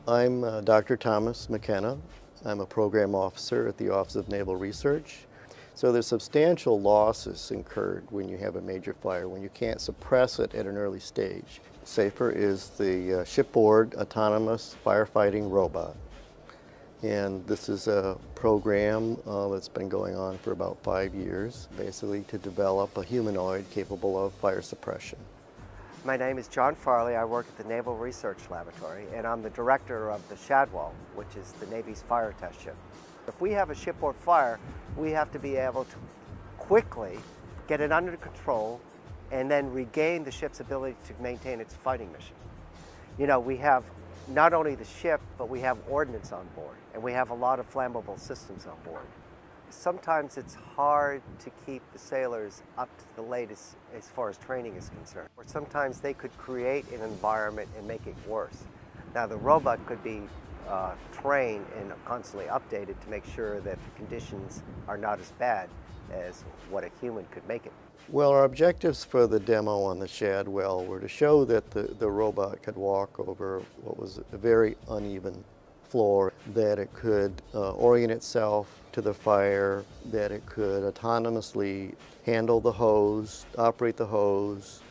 I'm Dr. Thomas McKenna. I'm a program officer at the Office of Naval Research. So there's substantial losses incurred when you have a major fire, when you can't suppress it at an early stage. SAFER is the shipboard autonomous firefighting robot. And this is a program that's been going on for about 5 years, basically to develop a humanoid capable of fire suppression. My name is John Farley. I work at the Naval Research Laboratory, and I'm the director of the Shadwell, which is the Navy's fire test ship. If we have a shipboard fire, we have to be able to quickly get it under control and then regain the ship's ability to maintain its fighting mission. You know, we have not only the ship, but we have ordnance on board, and we have a lot of flammable systems on board. Sometimes it's hard to keep the sailors up to the latest as far as training is concerned. Or sometimes they could create an environment and make it worse. Now the robot could be trained and constantly updated to make sure that the conditions are not as bad as what a human could make it. Well, our objectives for the demo on the Shadwell were to show that the robot could walk over what was a very uneven floor, that it could orient itself to the fire, that it could autonomously handle the hose, operate the hose,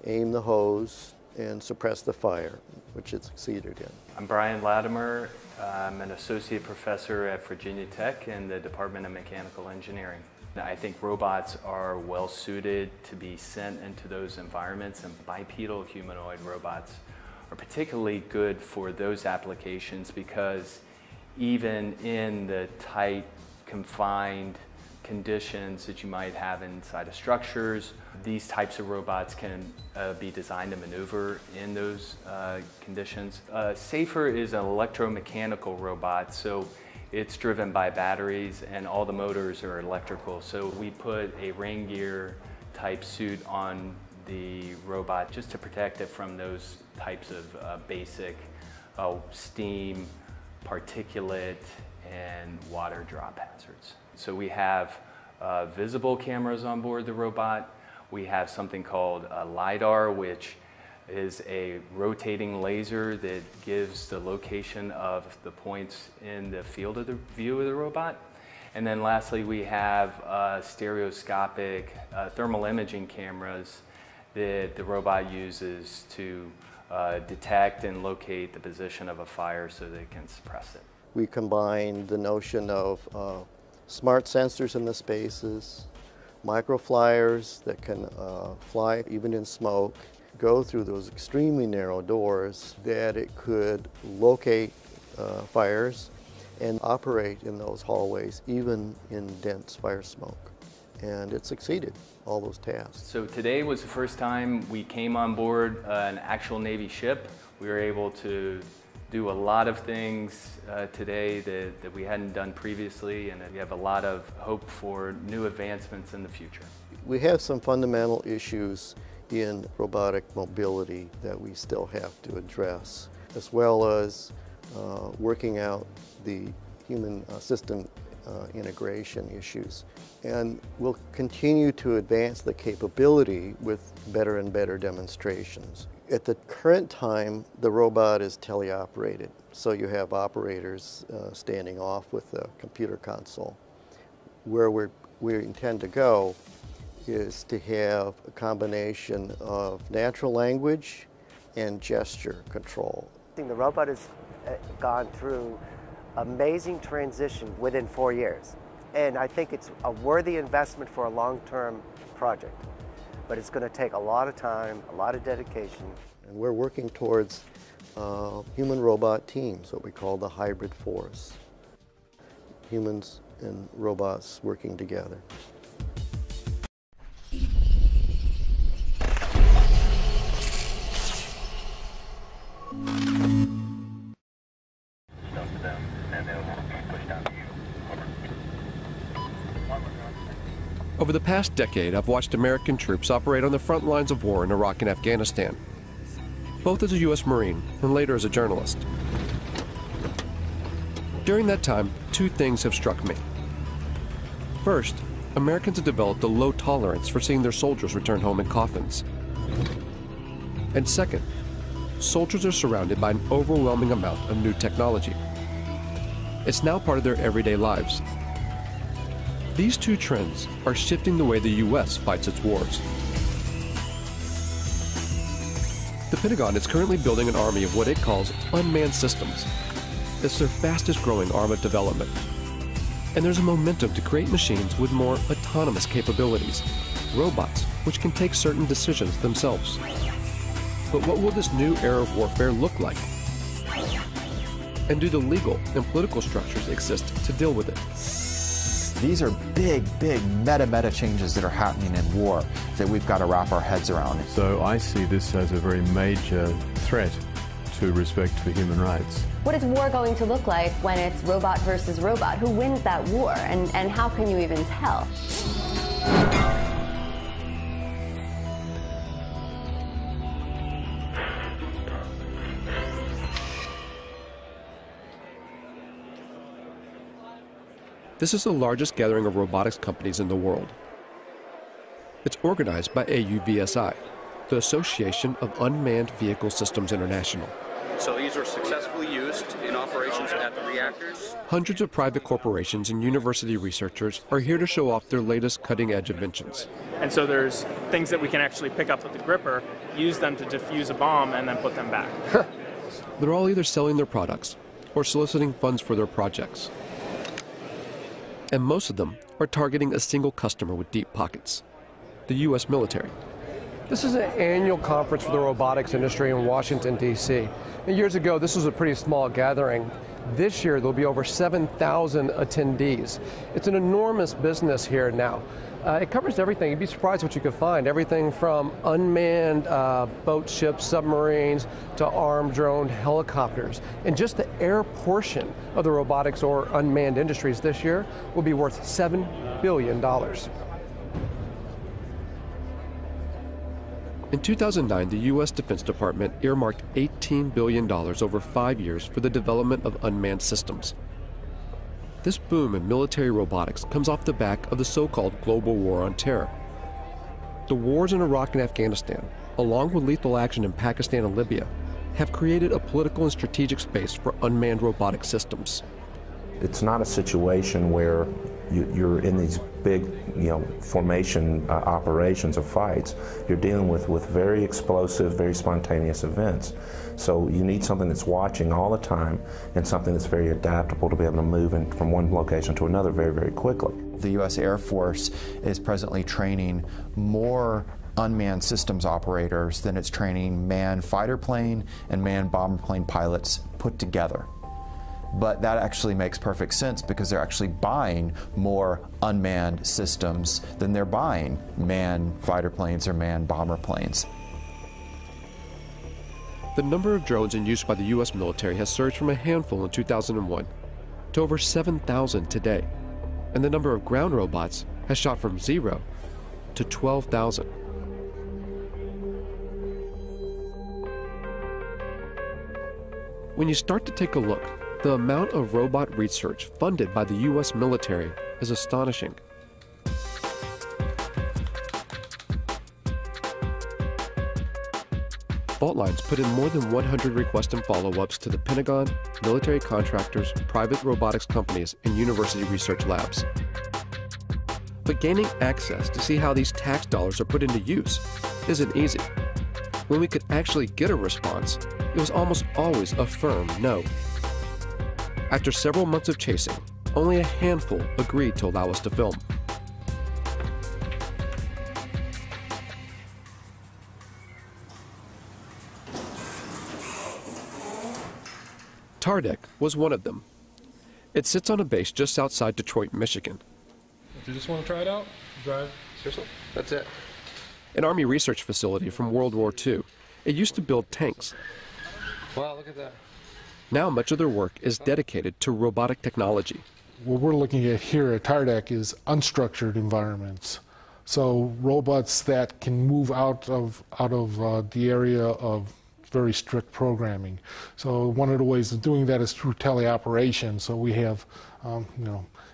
aim the hose, and suppress the fire, which it succeeded in. I'm Brian Latimer. I'm an associate professor at Virginia Tech in the Department of Mechanical Engineering. I think robots are well suited to be sent into those environments, and bipedal humanoid robots are particularly good for those applications because even in the tight, confined conditions that you might have inside of structures, these types of robots can be designed to maneuver in those conditions. SAFER is an electromechanical robot, so it's driven by batteries and all the motors are electrical. So we put a rain gear type suit on the robot just to protect it from those types of basic steam, particulate, and water drop hazards. So we have visible cameras on board the robot. We have something called a LiDAR, which is a rotating laser that gives the location of the points in the field of the view of the robot. And then lastly, we have stereoscopic thermal imaging cameras that the robot uses to detect and locate the position of a fire so that it can suppress it. We combined the notion of smart sensors in the spaces, microflyers that can fly even in smoke, go through those extremely narrow doors, that it could locate fires and operate in those hallways even in dense fire smoke. And it succeeded all those tasks. So today was the first time we came on board an actual Navy ship. We were able to do a lot of things today that we hadn't done previously, and we have a lot of hope for new advancements in the future. We have some fundamental issues in robotic mobility that we still have to address, as well as working out the human system integration issues. And we'll continue to advance the capability with better and better demonstrations. At the current time, the robot is teleoperated, so you have operators standing off with the computer console. Where we intend to go is to have a combination of natural language and gesture control. The robot has gone through amazing transition within 4 years. And I think it's a worthy investment for a long-term project. But it's going to take a lot of time, a lot of dedication. And we're working towards human-robot teams, what we call the hybrid force. Humans and robots working together. Over the past decade, I've watched American troops operate on the front lines of war in Iraq and Afghanistan, both as a U.S. Marine and later as a journalist. During that time, two things have struck me. First, Americans have developed a low tolerance for seeing their soldiers return home in coffins. And second, soldiers are surrounded by an overwhelming amount of new technology. It's now part of their everyday lives. These two trends are shifting the way the U.S. fights its wars. The Pentagon is currently building an army of what it calls unmanned systems. It's their fastest growing arm of development. And there's a momentum to create machines with more autonomous capabilities, robots which can take certain decisions themselves. But what will this new era of warfare look like? And do the legal and political structures exist to deal with it? These are big meta changes that are happening in war that we've got to wrap our heads around. So I see this as a very major threat to respect for human rights. What is war going to look like when it's robot versus robot? Who wins that war, and how can you even tell? This is the largest gathering of robotics companies in the world. It's organized by AUVSI, the Association of Unmanned Vehicle Systems International. So these are successfully used in operations at the reactors. Hundreds of private corporations and university researchers are here to show off their latest cutting-edge inventions. And so there's things that we can actually pick up with the gripper, use them to defuse a bomb, and then put them back. They're all either selling their products or soliciting funds for their projects. And most of them are targeting a single customer with deep pockets, the U.S. military. This is an annual conference for the robotics industry in Washington, D.C. And years ago, this was a pretty small gathering. This year, there'll be over 7,000 attendees. It's an enormous business here now. It covers everything. You'd be surprised what you could find. Everything from unmanned boat ships, submarines, to armed drone helicopters. And just the air portion of the robotics or unmanned industries this year will be worth $7 billion. In 2009, the U.S. Defense Department earmarked $18 billion over 5 years for the development of unmanned systems. This boom in military robotics comes off the back of the so-called global war on terror. The wars in Iraq and Afghanistan, along with lethal action in Pakistan and Libya, have created a political and strategic space for unmanned robotic systems. It's not a situation where you're in these big, formation operations or fights. You're dealing with very explosive, very spontaneous events. So you need something that's watching all the time and something that's very adaptable to be able to move from one location to another very quickly. The U.S. Air Force is presently training more unmanned systems operators than it's training manned fighter plane and manned bomber plane pilots put together. But that actually makes perfect sense because they're actually buying more unmanned systems than they're buying manned fighter planes or manned bomber planes. The number of drones in use by the U.S. military has surged from a handful in 2001 to over 7,000 today, and the number of ground robots has shot from 0 to 12,000. When you start to take a look, the amount of robot research funded by the U.S. military is astonishing. Fault Lines put in more than 100 requests and follow-ups to the Pentagon, military contractors, private robotics companies, and university research labs. But gaining access to see how these tax dollars are put into use isn't easy. When we could actually get a response, it was almost always a firm no. After several months of chasing, only a handful agreed to allow us to film. Tardec was one of them. It sits on a base just outside Detroit, Michigan. If you just want to try it out, drive. Seriously, that's it. An Army research facility from World War II. It used to build tanks. Wow, look at that. Now much of their work is dedicated to robotic technology. What we're looking at here at Tardec is unstructured environments. So robots that can move out of the area of very strict programming. So one of the ways of doing that is through teleoperation. So we have,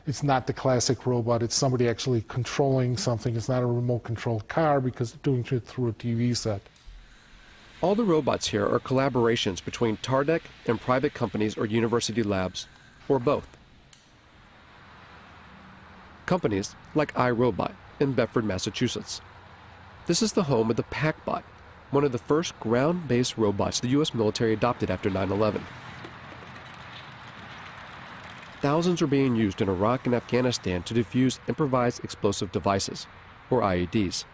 it's not the classic robot, it's somebody actually controlling something. It's not a remote controlled car because they're doing it through a TV set. All the robots here are collaborations between TARDEC and private companies or university labs, or both. Companies like iRobot in Bedford, Massachusetts. This is the home of the PackBot, one of the first ground-based robots the U.S. military adopted after 9/11. Thousands are being used in Iraq and Afghanistan to defuse improvised explosive devices, or IEDs.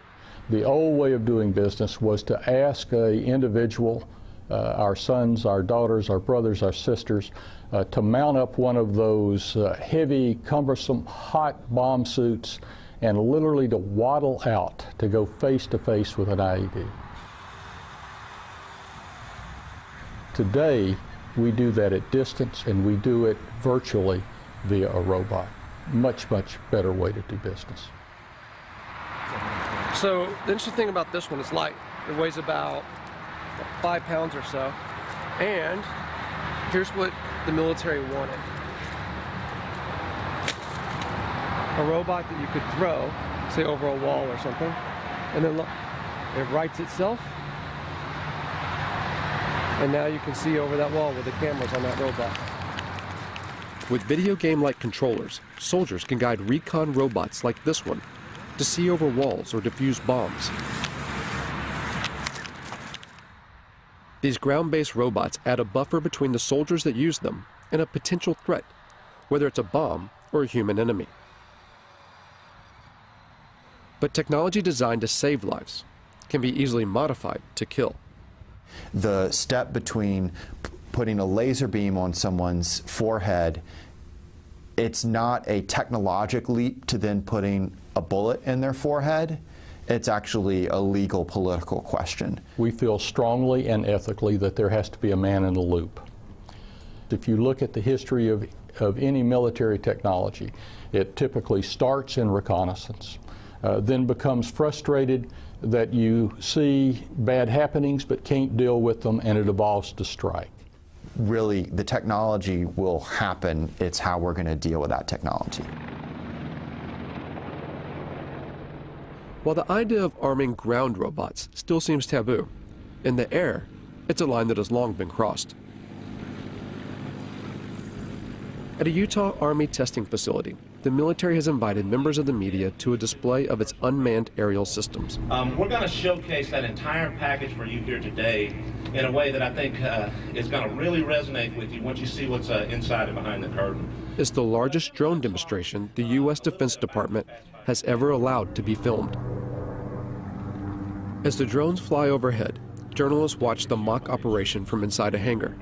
The old way of doing business was to ask an individual, our sons, our daughters, our brothers, our sisters, to mount up one of those heavy, cumbersome, hot bomb suits and literally to waddle out to go face to face with an IED. Today, we do that at distance, and we do it virtually via a robot. Much, much better way to do business. So the interesting thing about this one is light. It weighs about 5 pounds or so. And here's what the military wanted. A robot that you could throw, say over a wall or something, and then look, it rights itself. And now you can see over that wall with the cameras on that robot. With video game-like controllers, soldiers can guide recon robots like this one to see over walls or defuse bombs. These ground-based robots add a buffer between the soldiers that use them and a potential threat, whether it's a bomb or a human enemy. But technology designed to save lives can be easily modified to kill. The step between putting a laser beam on someone's forehead, it's not a technological leap to then putting a bullet in their forehead. It's actually a legal, political question. We feel strongly and ethically that there has to be a man in the loop. If you look at the history of any military technology, it typically starts in reconnaissance, then becomes frustrated that you see bad happenings but can't deal with them, and it evolves to strike. Really, the technology will happen. It's how we're going to deal with that technology. While the idea of arming ground robots still seems taboo, in the air, it's a line that has long been crossed. At a Utah Army testing facility, the military has invited members of the media to a display of its unmanned aerial systems. We're going to showcase that entire package for you here today in a way that I think is going to really resonate with you once you see what's inside and behind the curtain. It's the largest drone demonstration the U.S. Defense Department has ever allowed to be filmed. As the drones fly overhead, journalists watch the mock operation from inside a hangar.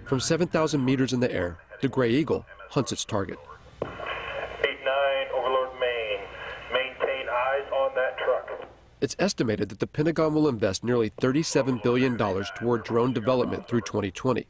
From 7,000 meters in the air, the Gray Eagle hunts its target. 8-9, Overlord Maine. Maintain eyes on that truck. It's estimated that the Pentagon will invest nearly $37 billion toward drone development through 2020,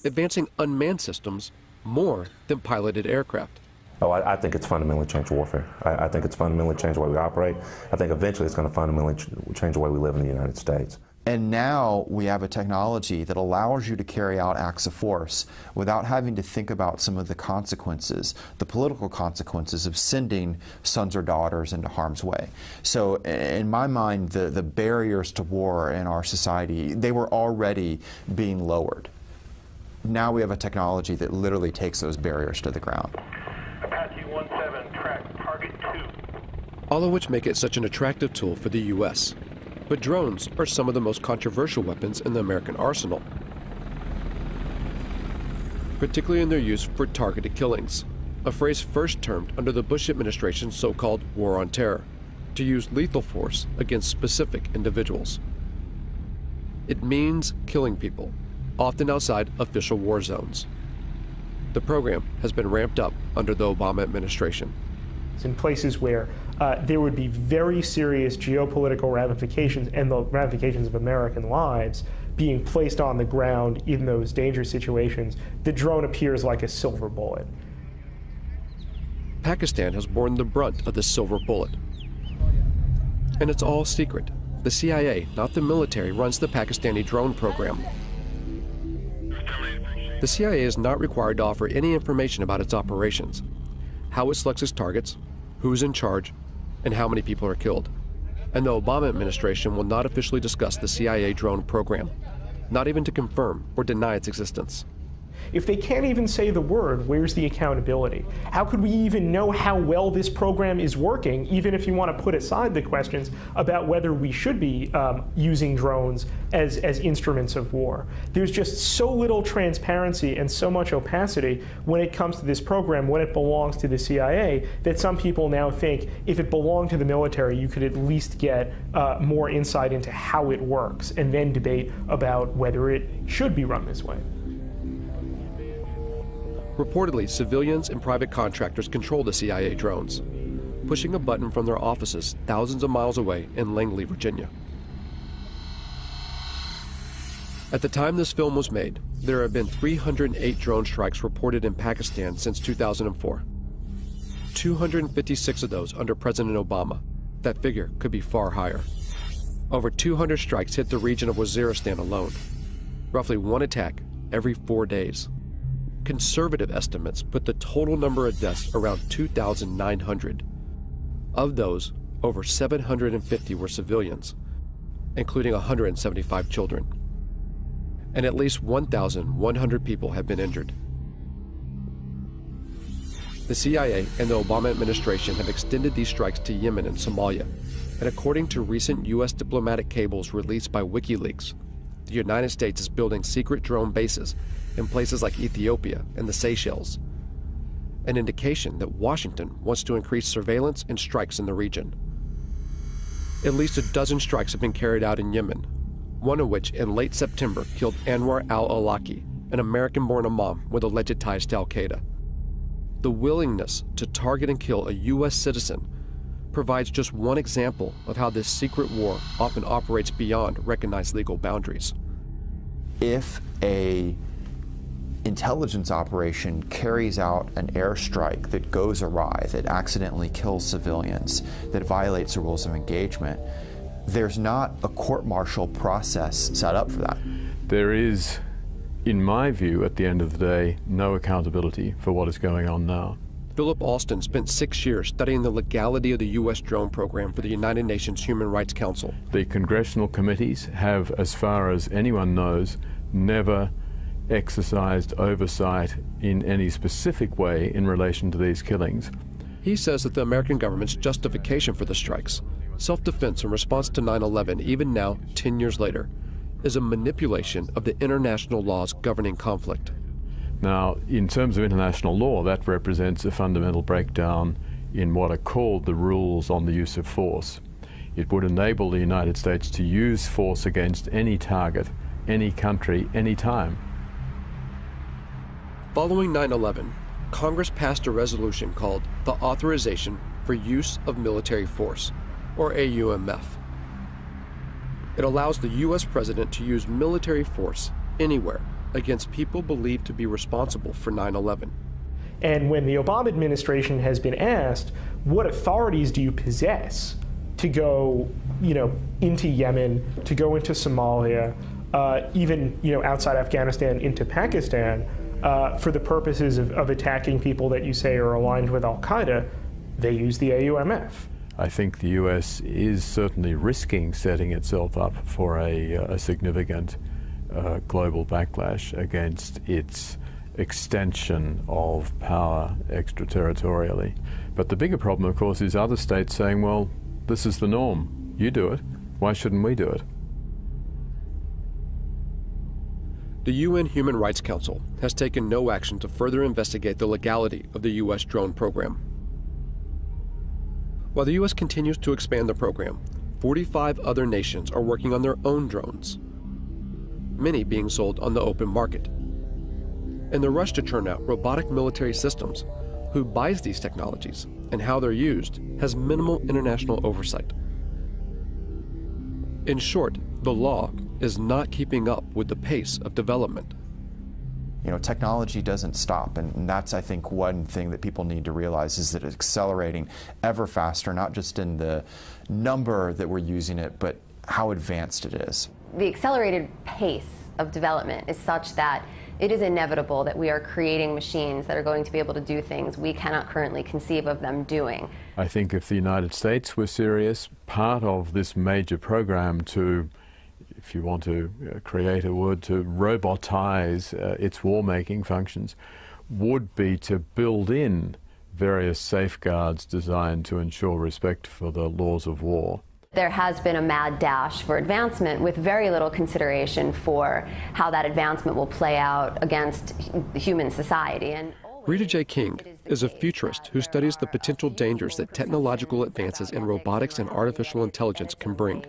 advancing unmanned systems more than piloted aircraft. Oh, I think it's fundamentally changed warfare. I think it's fundamentally changed the way we operate. I think eventually it's going to fundamentally change the way we live in the United States. And now we have a technology that allows you to carry out acts of force without having to think about some of the consequences, the political consequences of sending sons or daughters into harm's way. So in my mind, the barriers to war in our society, they were already being lowered. Now we have a technology that literally takes those barriers to the ground. Apache 17, track target 2. All of which make it such an attractive tool for the U.S. But drones are some of the most controversial weapons in the American arsenal, particularly in their use for targeted killings, a phrase first termed under the Bush administration's so-called War on Terror, to use lethal force against specific individuals. It means killing people, often outside official war zones. The program has been ramped up under the Obama administration. In places where there would be very serious geopolitical ramifications and the ramifications of American lives being placed on the ground in those dangerous situations, the drone appears like a silver bullet. Pakistan has borne the brunt of this silver bullet. And it's all secret. The CIA, not the military, runs the Pakistani drone program. The CIA is not required to offer any information about its operations, how it selects its targets, who's in charge, and how many people are killed. And the Obama administration will not officially discuss the CIA drone program, not even to confirm or deny its existence. If they can't even say the word, where's the accountability? How could we even know how well this program is working, even if you want to put aside the questions about whether we should be using drones as instruments of war? There's just so little transparency and so much opacity when it comes to this program, when it belongs to the CIA, that some people now think if it belonged to the military, you could at least get more insight into how it works and then debate about whether it should be run this way. Reportedly, civilians and private contractors control the CIA drones, pushing a button from their offices thousands of miles away in Langley, Virginia. At the time this film was made, there have been 308 drone strikes reported in Pakistan since 2004. 256 of those under President Obama. That figure could be far higher. Over 200 strikes hit the region of Waziristan alone, roughly one attack every 4 days. Conservative estimates put the total number of deaths around 2,900. Of those, over 750 were civilians, including 175 children. And at least 1,100 people have been injured. The CIA and the Obama administration have extended these strikes to Yemen and Somalia, and according to recent U.S. diplomatic cables released by WikiLeaks, the United States is building secret drone bases in places like Ethiopia and the Seychelles, an indication that Washington wants to increase surveillance and strikes in the region. At least a dozen strikes have been carried out in Yemen, one of which in late September killed Anwar al-Awlaki, an American-born imam with alleged ties to al-Qaeda. The willingness to target and kill a U.S. citizen provides just one example of how this secret war often operates beyond recognized legal boundaries. If a intelligence operation carries out an airstrike that goes awry, that accidentally kills civilians, that violates the rules of engagement, there's not a court-martial process set up for that. There is, in my view, at the end of the day, no accountability for what is going on now. Philip Alston spent 6 years studying the legality of the U.S. drone program for the United Nations Human Rights Council. The congressional committees have, as far as anyone knows, never exercised oversight in any specific way in relation to these killings. He says that the American government's justification for the strikes, self-defense in response to 9/11, even now, 10 years later, is a manipulation of the international laws governing conflict. Now, in terms of international law, that represents a fundamental breakdown in what are called the rules on the use of force. It would enable the United States to use force against any target, any country, any time. Following 9/11, Congress passed a resolution called the Authorization for Use of Military Force, or AUMF. It allows the U.S. president to use military force anywhere against people believed to be responsible for 9/11. And when the Obama administration has been asked, what authorities do you possess to go, into Yemen, to go into Somalia, even, outside Afghanistan into Pakistan, for the purposes of attacking people that you say are aligned with al-Qaeda, they use the AUMF. I think the U.S. is certainly risking setting itself up for a significant global backlash against its extension of power extraterritorially. But the bigger problem, of course, is other states saying, well, this is the norm. You do it. Why shouldn't we do it? The UN Human Rights Council has taken no action to further investigate the legality of the U.S. drone program. While the U.S. continues to expand the program, 45 other nations are working on their own drones, many being sold on the open market. In the rush to turn out robotic military systems, who buys these technologies and how they're used has minimal international oversight. In short, the law is not keeping up with the pace of development. Technology doesn't stop, and that's, I think, one thing that people need to realize is that it's accelerating ever faster, not just in the number that we're using it, but how advanced it is. The accelerated pace of development is such that It is inevitable that we are creating machines that are going to be able to do things we cannot currently conceive of them doing. I think if the United States were serious, part of this major program to, if you want to create a word, to robotize its war-making functions, would be to build in various safeguards designed to ensure respect for the laws of war. There has been a mad dash for advancement with very little consideration for how that advancement will play out against human society. And Rita J. King is a futurist who studies the potential dangers that technological advances in robotics and artificial intelligence can bring.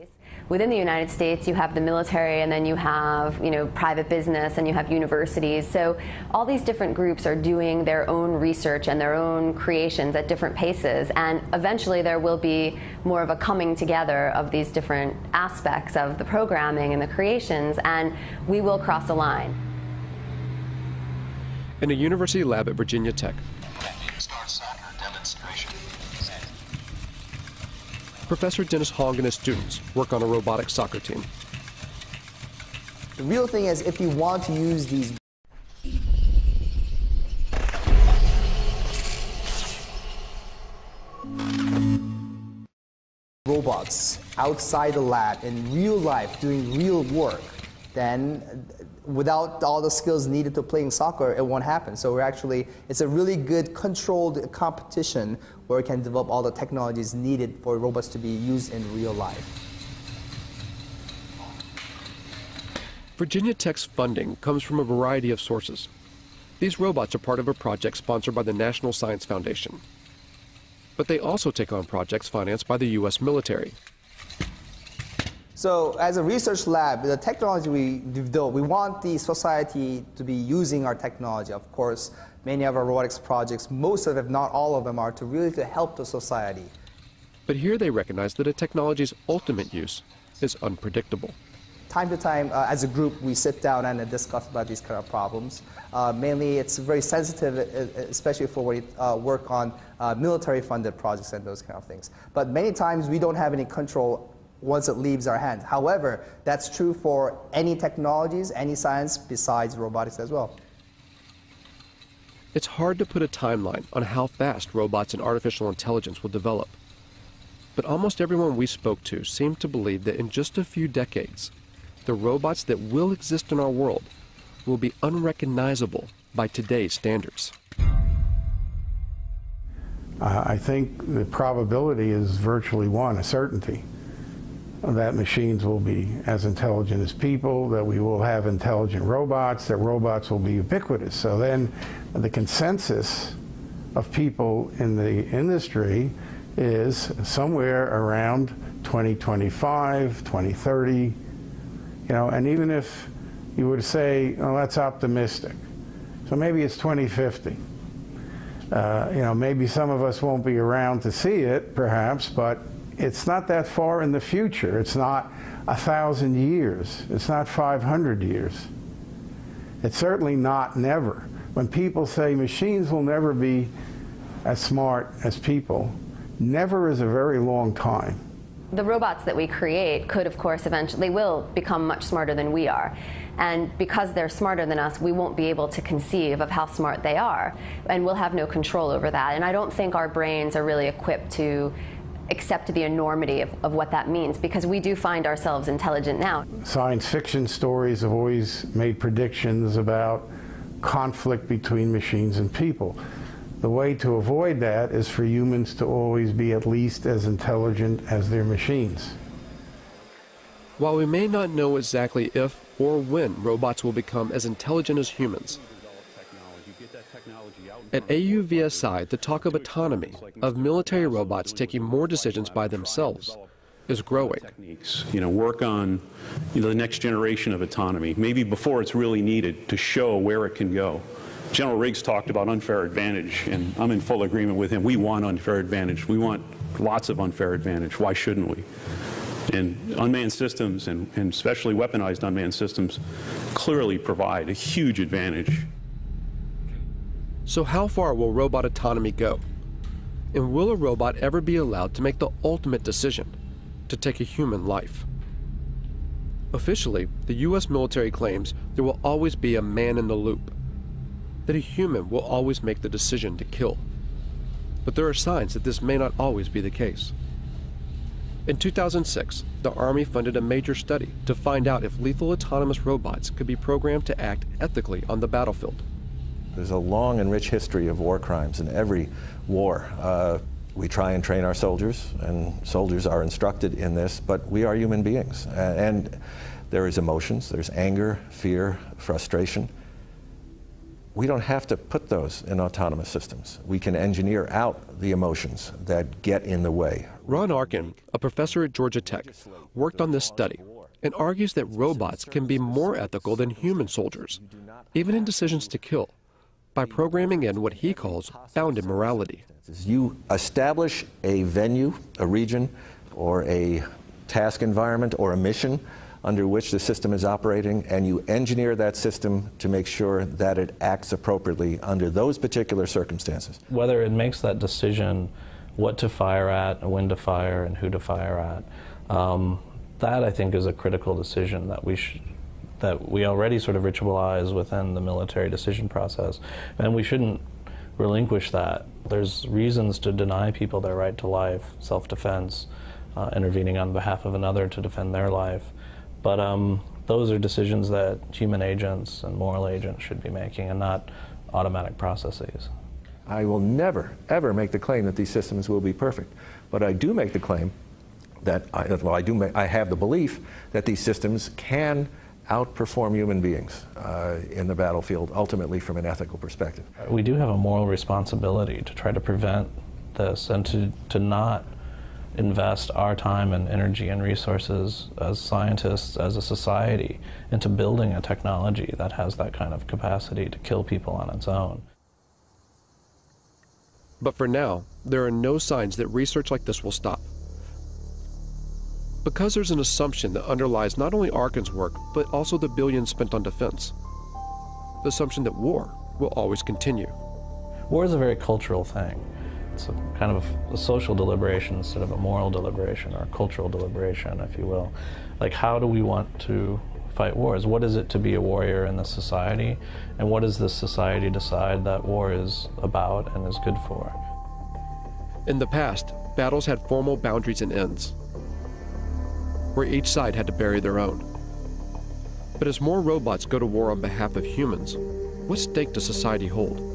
Within the United States, you have the military, and then you have, private business, and you have universities. So all these different groups are doing their own research and their own creations at different paces. And eventually there will be more of a coming together of these different aspects of the programming and the creations, and we will cross a line. In a university lab at Virginia Tech, Professor Dennis Hong and his students work on a robotic soccer team. The real thing is, if you want to use these robots outside the lab in real life doing real work, then without all the skills needed to playing soccer, it won't happen. So it's a really good controlled competition where we can develop all the technologies needed for robots to be used in real life. Virginia Tech's funding comes from a variety of sources. These robots are part of a project sponsored by the National Science Foundation. But they also take on projects financed by the U.S. military. So as a research lab, the technology we develop, we want the society to be using our technology. Of course, many of our robotics projects, most of them, if not all of them, are to help the society. But here they recognize that a technology's ultimate use is unpredictable. Time to time, as a group, we sit down and discuss about these kind of problems. Mainly, it's very sensitive, especially for when we work on military-funded projects and those kind of things. But many times, we don't have any control once it leaves our hands. However, that's true for any technologies, any science besides robotics as well. It's hard to put a timeline on how fast robots and artificial intelligence will develop. But almost everyone we spoke to seemed to believe that in just a few decades, the robots that will exist in our world will be unrecognizable by today's standards. I think the probability is virtually one, a certainty, that machines will be as intelligent as people, that we will have intelligent robots, that robots will be ubiquitous. So then the consensus of people in the industry is somewhere around 2025, 2030, and even if you were to say, oh, that's optimistic, so maybe it's 2050. Maybe some of us won't be around to see it, perhaps, but it's not that far in the future. It's not 1,000 years. It's not 500 years. It's certainly not never. When people say machines will never be as smart as people, never is a very long time. The robots that we create could, of course, eventually will become much smarter than we are. And because they're smarter than us, we won't be able to conceive of how smart they are. And we'll have no control over that. And I don't think our brains are really equipped to accept the enormity of what that means, because we do find ourselves intelligent now. Science fiction stories have always made predictions about conflict between machines and people. The way to avoid that is for humans to always be at least as intelligent as their machines. While we may not know exactly if or when robots will become as intelligent as humans, at AUVSI, the talk of autonomy, of military robots taking more decisions by themselves, is growing. Work on the next generation of autonomy, maybe before it's really needed, to show where it can go. General Riggs talked about unfair advantage, and I'm in full agreement with him. We want unfair advantage. We want lots of unfair advantage. Why shouldn't we? And unmanned systems, and especially weaponized unmanned systems, clearly provide a huge advantage. So how far will robot autonomy go? And will a robot ever be allowed to make the ultimate decision, to take a human life? Officially, the U.S. military claims there will always be a man in the loop, that a human will always make the decision to kill. But there are signs that this may not always be the case. In 2006, the Army funded a major study to find out if lethal autonomous robots could be programmed to act ethically on the battlefield. There's a long and rich history of war crimes in every war. We try and train our soldiers, and soldiers are instructed in this, but we are human beings. And there is emotions, there's anger, fear, frustration. We don't have to put those in autonomous systems. We can engineer out the emotions that get in the way. Ron Arkin, a professor at Georgia Tech, worked on this study and argues that robots can be more ethical than human soldiers, even in decisions to kill, by programming in what he calls bounded morality. You establish a venue, a region, or a task environment, or a mission under which the system is operating, and you engineer that system to make sure that it acts appropriately under those particular circumstances. Whether it makes that decision what to fire at, when to fire, and who to fire at, that I think is a critical decision that we already sort of ritualize within the military decision process, and we shouldn't relinquish that. There's reasons to deny people their right to life, self-defense, intervening on behalf of another to defend their life. But those are decisions that human agents and moral agents should be making, and not automatic processes. I will never, ever make the claim that these systems will be perfect. But I do make the claim that, I have the belief that these systems can outperform human beings in the battlefield, ultimately from an ethical perspective. We do have a moral responsibility to try to prevent this, and to not invest our time and energy and resources as scientists, as a society, into building a technology that has that kind of capacity to kill people on its own. But for now, there are no signs that research like this will stop. Because there's an assumption that underlies not only Arkin's work, but also the billions spent on defense. The assumption that war will always continue. War is a very cultural thing. It's a kind of a social deliberation instead of a moral deliberation, or a cultural deliberation, if you will. Like, how do we want to fight wars? What is it to be a warrior in this society? And what does this society decide that war is about and is good for? In the past, battles had formal boundaries and ends, where each side had to bury their own. But as more robots go to war on behalf of humans, what stake does society hold?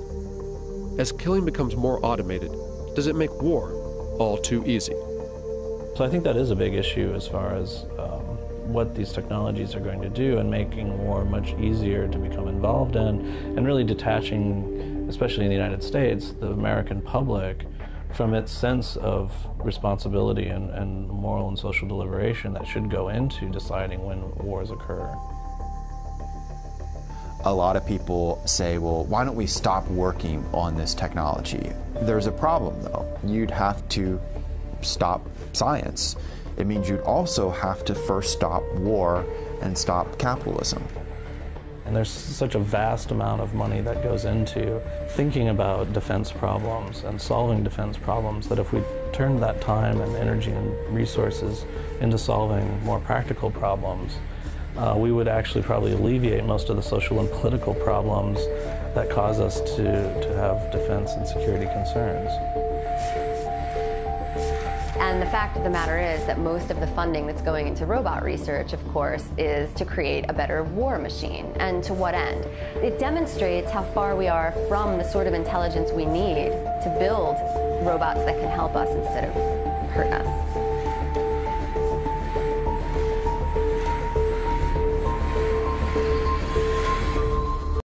As killing becomes more automated, does it make war all too easy? So I think that is a big issue as far as what these technologies are going to do, and making war much easier to become involved in, and really detaching, especially in the United States, the American public from its sense of responsibility and moral and social deliberation that should go into deciding when wars occur. A lot of people say, well, why don't we stop working on this technology? There's a problem, though. You'd have to stop science. It means you'd also have to first stop war and stop capitalism. And there's such a vast amount of money that goes into thinking about defense problems and solving defense problems, that if we turned that time and energy and resources into solving more practical problems, we would actually probably alleviate most of the social and political problems that cause us to have defense and security concerns. And the fact of the matter is that most of the funding that's going into robot research, of course, is to create a better war machine. And to what end? It demonstrates how far we are from the sort of intelligence we need to build robots that can help us instead of hurt us.